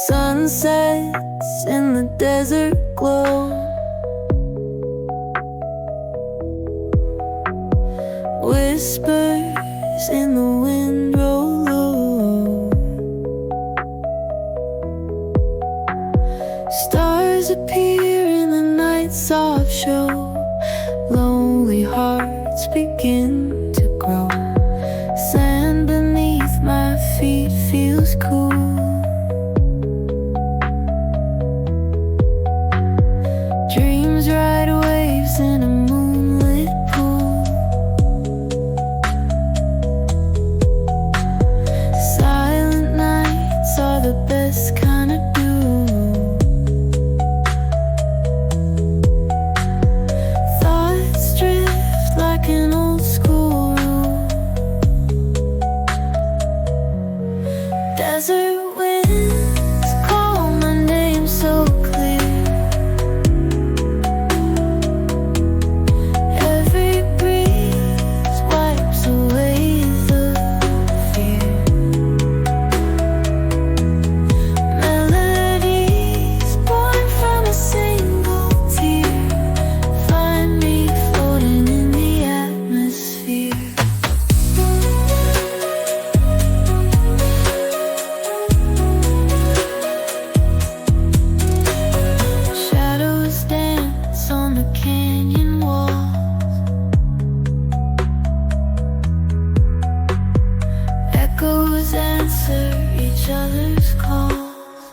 Sunsets in the desert glow. Whispers in the wind roll low. Stars appear in the night's soft show. Lonely hearts begin to grow. Sand beneath my feet feels cool. Dreams ride waves in a moonlit pool. Silent nights are the best kind of duel. Thoughts drift like an old school rule. Desert winds call my name so clear. Every breeze wipes away the fear. Melodies born from a single tear find me floating in the atmosphere. Shadows dance on the canyon walls. Echoes answer each other's calls.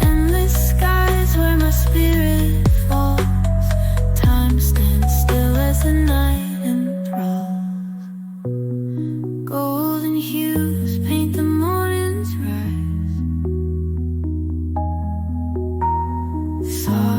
Endless skies where my spirit falls. Time stands still as the night enthralls. Golden hues paint the morning's rise. Soft